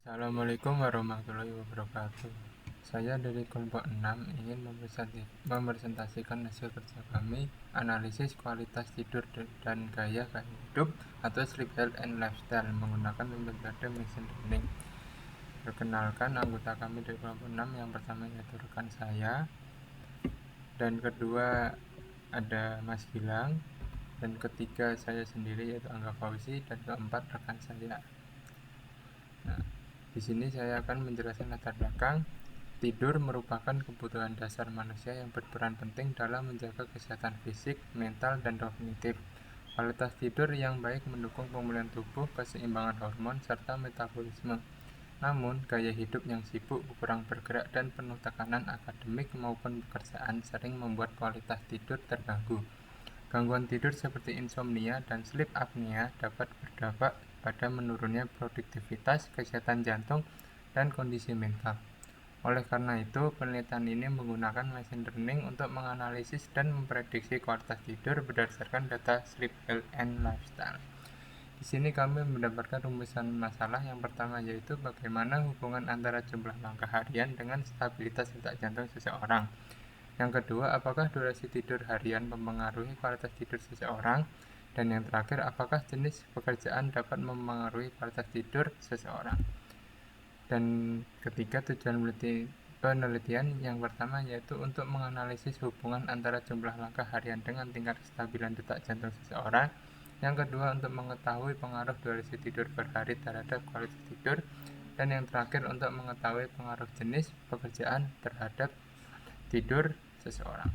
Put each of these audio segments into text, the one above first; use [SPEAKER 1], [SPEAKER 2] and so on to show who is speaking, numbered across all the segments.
[SPEAKER 1] Assalamualaikum warahmatullahi wabarakatuh. Saya dari kelompok 6 ingin mempresentasikan hasil kerja kami, analisis kualitas tidur dan gaya hidup atau sleep health and lifestyle menggunakan metode machine learning. Perkenalkan anggota kami dari kelompok 6, yang pertama yaitu rekan saya, dan kedua ada Mas Gilang, dan ketiga saya sendiri yaitu Angga Fauzi, dan keempat rekan saya. Nah, di sini saya akan menjelaskan latar belakang. Tidur merupakan kebutuhan dasar manusia yang berperan penting dalam menjaga kesehatan fisik, mental, dan kognitif. Kualitas tidur yang baik mendukung pemulihan tubuh, keseimbangan hormon, serta metabolisme. Namun, gaya hidup yang sibuk, kurang bergerak, dan penuh tekanan akademik maupun pekerjaan sering membuat kualitas tidur terganggu. Gangguan tidur seperti insomnia dan sleep apnea dapat berdampak pada menurunnya produktivitas, kesehatan jantung, dan kondisi mental. Oleh karena itu, penelitian ini menggunakan machine learning untuk menganalisis dan memprediksi kualitas tidur berdasarkan data sleep health and lifestyle. Di sini kami mendapatkan rumusan masalah. Yang pertama yaitu bagaimana hubungan antara jumlah langkah harian dengan stabilitas detak jantung seseorang. Yang kedua, apakah durasi tidur harian mempengaruhi kualitas tidur seseorang? Dan yang terakhir, apakah jenis pekerjaan dapat mempengaruhi kualitas tidur seseorang? Dan ketiga, tujuan penelitian yang pertama yaitu untuk menganalisis hubungan antara jumlah langkah harian dengan tingkat kestabilan detak jantung seseorang. Yang kedua, untuk mengetahui pengaruh durasi tidur per hari terhadap kualitas tidur. Dan yang terakhir, untuk mengetahui pengaruh jenis pekerjaan terhadap tidur seseorang.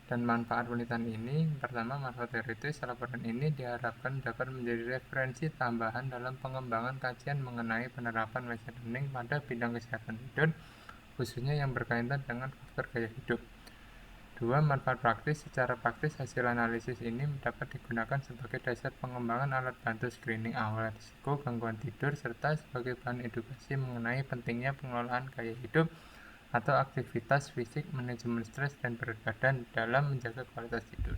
[SPEAKER 1] Dan manfaat penelitian ini, pertama, manfaat teoritis. Laporan ini diharapkan dapat menjadi referensi tambahan dalam pengembangan kajian mengenai penerapan machine learning pada bidang kesehatan tidur, khususnya yang berkaitan dengan faktor gaya hidup. Dua, manfaat praktis. Secara praktis, hasil analisis ini dapat digunakan sebagai dasar pengembangan alat bantu screening awal risiko gangguan tidur, serta sebagai bahan edukasi mengenai pentingnya pengelolaan gaya hidup atau aktivitas fisik, manajemen stres dan berat badan dalam menjaga kualitas tidur.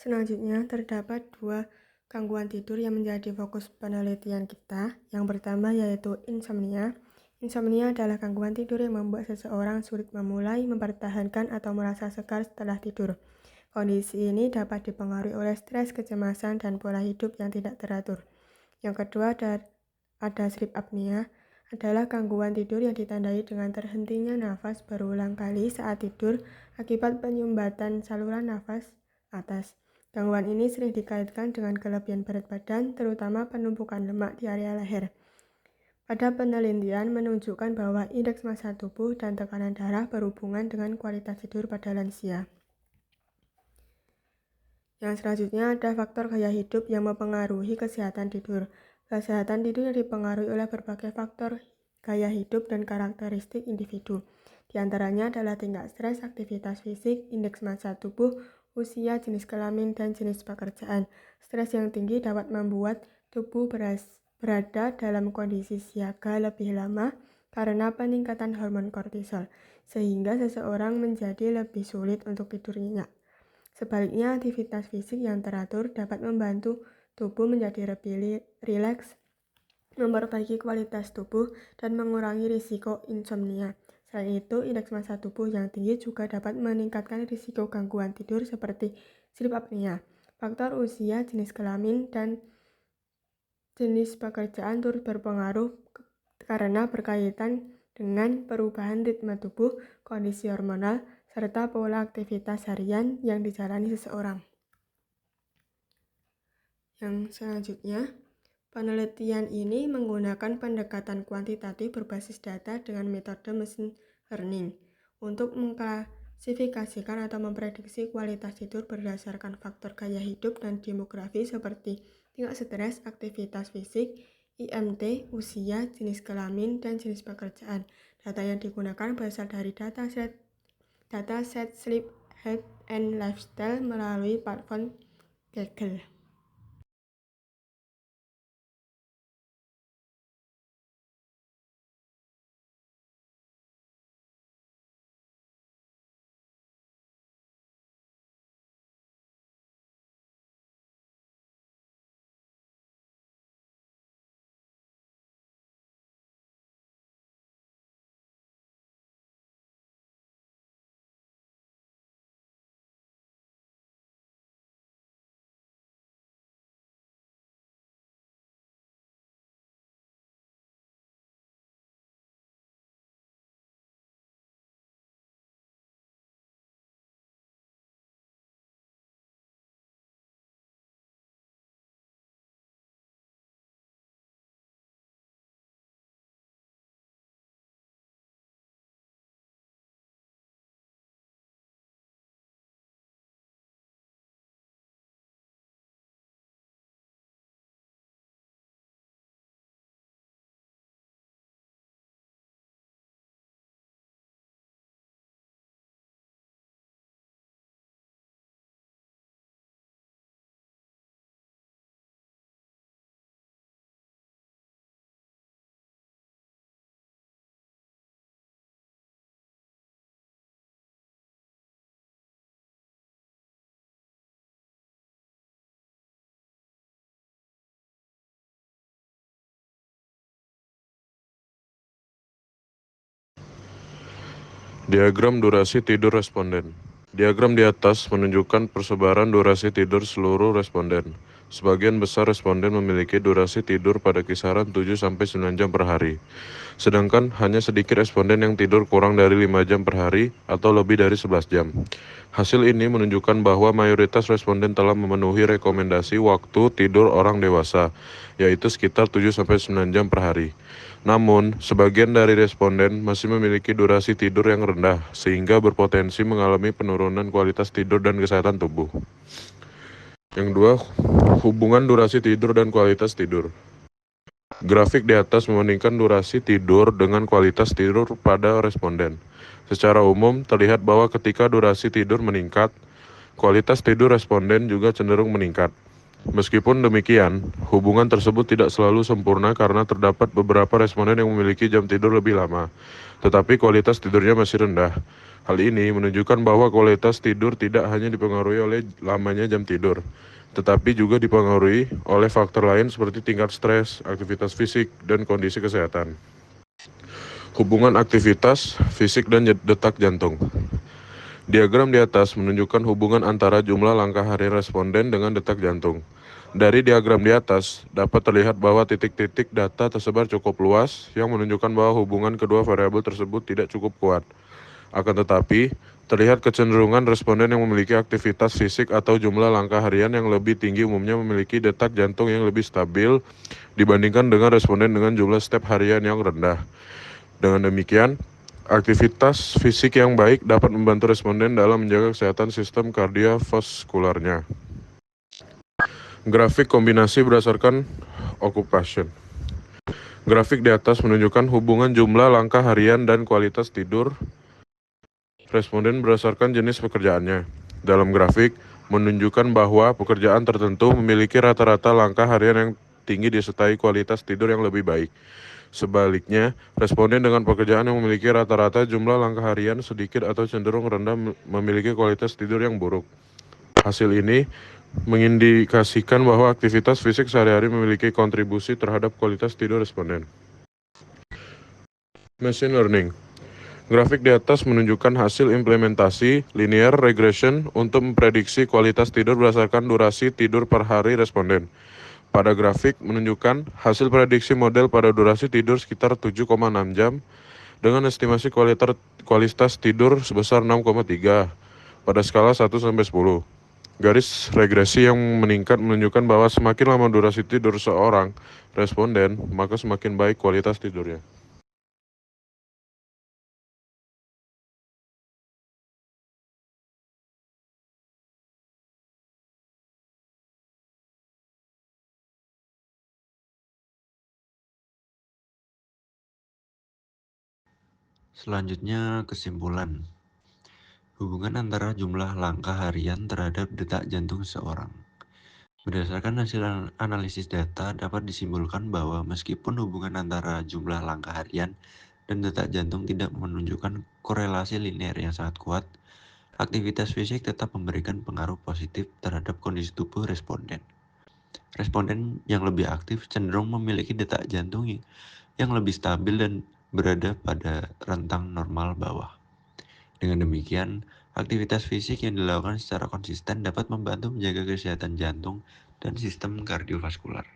[SPEAKER 2] Selanjutnya, terdapat dua gangguan tidur yang menjadi fokus penelitian kita. Yang pertama yaitu insomnia. Insomnia adalah gangguan tidur yang membuat seseorang sulit memulai, mempertahankan, atau merasa segar setelah tidur. Kondisi ini dapat dipengaruhi oleh stres, kecemasan, dan pola hidup yang tidak teratur. Yang kedua ada sleep apnea, adalah gangguan tidur yang ditandai dengan terhentinya nafas berulang kali saat tidur akibat penyumbatan saluran nafas atas. Gangguan ini sering dikaitkan dengan kelebihan berat badan, terutama penumpukan lemak di area leher. Pada penelitian menunjukkan bahwa indeks massa tubuh dan tekanan darah berhubungan dengan kualitas tidur pada lansia. Yang selanjutnya ada faktor gaya hidup yang mempengaruhi kesehatan tidur. Kesehatan tidur yang dipengaruhi oleh berbagai faktor gaya hidup dan karakteristik individu. Di antaranya adalah tingkat stres, aktivitas fisik, indeks massa tubuh, usia, jenis kelamin, dan jenis pekerjaan. Stres yang tinggi dapat membuat tubuh berada dalam kondisi siaga lebih lama karena peningkatan hormon kortisol, sehingga seseorang menjadi lebih sulit untuk tidur nyenyak. Sebaliknya, aktivitas fisik yang teratur dapat membantu tubuh menjadi lebih rileks, memperbaiki kualitas tubuh, dan mengurangi risiko insomnia. Selain itu, indeks massa tubuh yang tinggi juga dapat meningkatkan risiko gangguan tidur seperti sleep apnea. Faktor usia, jenis kelamin, dan jenis pekerjaan turut berpengaruh karena berkaitan dengan perubahan ritme tubuh, kondisi hormonal, serta pola aktivitas harian yang dijalani seseorang. Yang selanjutnya, penelitian ini menggunakan pendekatan kuantitatif berbasis data dengan metode machine learning untuk mengklasifikasikan atau memprediksi kualitas tidur berdasarkan faktor gaya hidup dan demografi seperti tingkat stres, aktivitas fisik, IMT, usia, jenis kelamin, dan jenis pekerjaan. Data yang digunakan berasal dari dataset Sleep, Health, and Lifestyle melalui platform Kaggle.
[SPEAKER 3] Diagram durasi tidur responden. Diagram di atas menunjukkan persebaran durasi tidur seluruh responden. Sebagian besar responden memiliki durasi tidur pada kisaran 7-9 jam per hari. Sedangkan hanya sedikit responden yang tidur kurang dari 5 jam per hari atau lebih dari 11 jam. Hasil ini menunjukkan bahwa mayoritas responden telah memenuhi rekomendasi waktu tidur orang dewasa, yaitu sekitar 7-9 jam per hari. Namun, sebagian dari responden masih memiliki durasi tidur yang rendah, sehingga berpotensi mengalami penurunan kualitas tidur dan kesehatan tubuh. Yang kedua, hubungan durasi tidur dan kualitas tidur. Grafik di atas membandingkan durasi tidur dengan kualitas tidur pada responden. Secara umum, terlihat bahwa ketika durasi tidur meningkat, kualitas tidur responden juga cenderung meningkat. Meskipun demikian, hubungan tersebut tidak selalu sempurna karena terdapat beberapa responden yang memiliki jam tidur lebih lama, tetapi kualitas tidurnya masih rendah. Hal ini menunjukkan bahwa kualitas tidur tidak hanya dipengaruhi oleh lamanya jam tidur, tetapi juga dipengaruhi oleh faktor lain seperti tingkat stres, aktivitas fisik, dan kondisi kesehatan. Hubungan aktivitas fisik dan detak jantung. Diagram di atas menunjukkan hubungan antara jumlah langkah harian responden dengan detak jantung. Dari diagram di atas, dapat terlihat bahwa titik-titik data tersebar cukup luas yang menunjukkan bahwa hubungan kedua variabel tersebut tidak cukup kuat. Akan tetapi, terlihat kecenderungan responden yang memiliki aktivitas fisik atau jumlah langkah harian yang lebih tinggi umumnya memiliki detak jantung yang lebih stabil dibandingkan dengan responden dengan jumlah step harian yang rendah. Dengan demikian, aktivitas fisik yang baik dapat membantu responden dalam menjaga kesehatan sistem kardiovaskularnya. Grafik kombinasi berdasarkan occupation. Grafik di atas menunjukkan hubungan jumlah langkah harian dan kualitas tidur responden berdasarkan jenis pekerjaannya. Dalam grafik, menunjukkan bahwa pekerjaan tertentu memiliki rata-rata langkah harian yang tinggi disertai kualitas tidur yang lebih baik. Sebaliknya, responden dengan pekerjaan yang memiliki rata-rata jumlah langkah harian sedikit atau cenderung rendah memiliki kualitas tidur yang buruk. Hasil ini mengindikasikan bahwa aktivitas fisik sehari-hari memiliki kontribusi terhadap kualitas tidur responden. Machine Learning. Grafik di atas menunjukkan hasil implementasi linear regression untuk memprediksi kualitas tidur berdasarkan durasi tidur per hari responden. Pada grafik menunjukkan hasil prediksi model pada durasi tidur sekitar 7,6 jam dengan estimasi kualitas tidur sebesar 6,3 pada skala 1-10. Garis regresi yang meningkat menunjukkan bahwa semakin lama durasi tidur seorang responden, maka semakin baik kualitas tidurnya.
[SPEAKER 4] Selanjutnya, kesimpulan. Hubungan antara jumlah langkah harian terhadap detak jantung seseorang. Berdasarkan hasil analisis data, dapat disimpulkan bahwa meskipun hubungan antara jumlah langkah harian dan detak jantung tidak menunjukkan korelasi linear yang sangat kuat, aktivitas fisik tetap memberikan pengaruh positif terhadap kondisi tubuh responden. Responden yang lebih aktif cenderung memiliki detak jantung yang lebih stabil dan berada pada rentang normal bawah. Dengan demikian, aktivitas fisik yang dilakukan secara konsisten dapat membantu menjaga kesehatan jantung dan sistem kardiovaskular.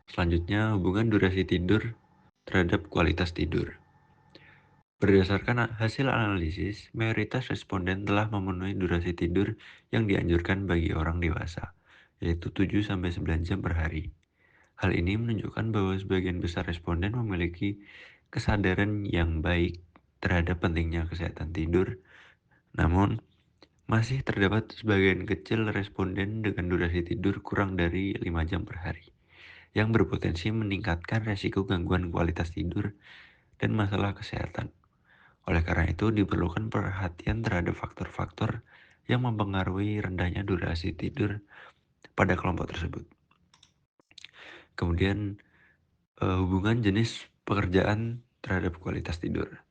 [SPEAKER 4] Selanjutnya, hubungan durasi tidur terhadap kualitas tidur. Berdasarkan hasil analisis, mayoritas responden telah memenuhi durasi tidur yang dianjurkan bagi orang dewasa, yaitu 7-9 jam per hari. Hal ini menunjukkan bahwa sebagian besar responden memiliki kesadaran yang baik terhadap pentingnya kesehatan tidur, namun masih terdapat sebagian kecil responden dengan durasi tidur kurang dari 5 jam per hari, yang berpotensi meningkatkan resiko gangguan kualitas tidur dan masalah kesehatan. Oleh karena itu, diperlukan perhatian terhadap faktor-faktor yang mempengaruhi rendahnya durasi tidur pada kelompok tersebut. Kemudian, hubungan jenis pekerjaan terhadap kualitas tidur.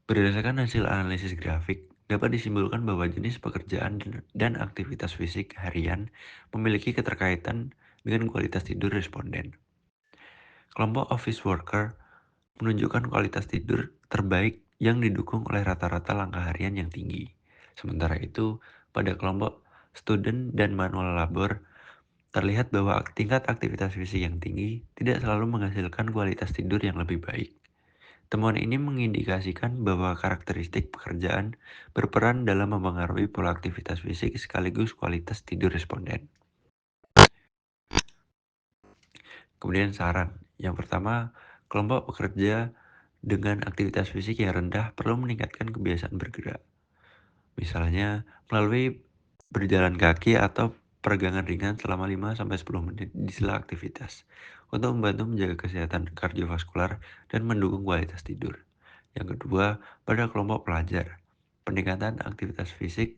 [SPEAKER 4] Berdasarkan hasil analisis grafik, dapat disimpulkan bahwa jenis pekerjaan dan aktivitas fisik harian memiliki keterkaitan dengan kualitas tidur responden. Kelompok office worker menunjukkan kualitas tidur terbaik yang didukung oleh rata-rata langkah harian yang tinggi. Sementara itu, pada kelompok student dan manual labor, terlihat bahwa tingkat aktivitas fisik yang tinggi tidak selalu menghasilkan kualitas tidur yang lebih baik. Temuan ini mengindikasikan bahwa karakteristik pekerjaan berperan dalam mempengaruhi pola aktivitas fisik sekaligus kualitas tidur responden. Kemudian saran. Yang pertama, kelompok pekerja dengan aktivitas fisik yang rendah perlu meningkatkan kebiasaan bergerak. Misalnya, melalui berjalan kaki atau peregangan ringan selama 5-10 menit di sela aktivitas untuk membantu menjaga kesehatan kardiovaskular dan mendukung kualitas tidur. Yang kedua, pada kelompok pelajar, peningkatan aktivitas fisik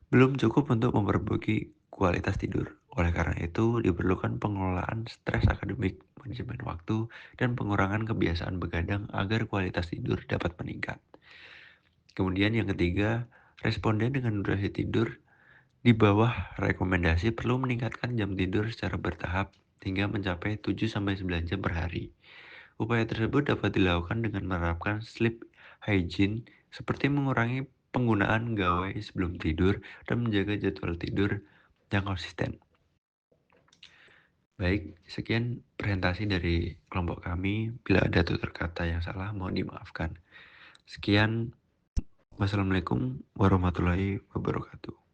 [SPEAKER 4] belum cukup untuk memperbaiki kualitas tidur. Oleh karena itu, diperlukan pengelolaan stres akademik, manajemen waktu, dan pengurangan kebiasaan begadang agar kualitas tidur dapat meningkat. Kemudian yang ketiga, responden dengan durasi tidur di bawah rekomendasi perlu meningkatkan jam tidur secara bertahap hingga mencapai 7-9 jam per hari. Upaya tersebut dapat dilakukan dengan menerapkan sleep hygiene seperti mengurangi penggunaan gawai sebelum tidur dan menjaga jadwal tidur yang konsisten. Baik, sekian presentasi dari kelompok kami. Bila ada tutur kata yang salah, mohon dimaafkan. Sekian, wassalamualaikum warahmatullahi wabarakatuh.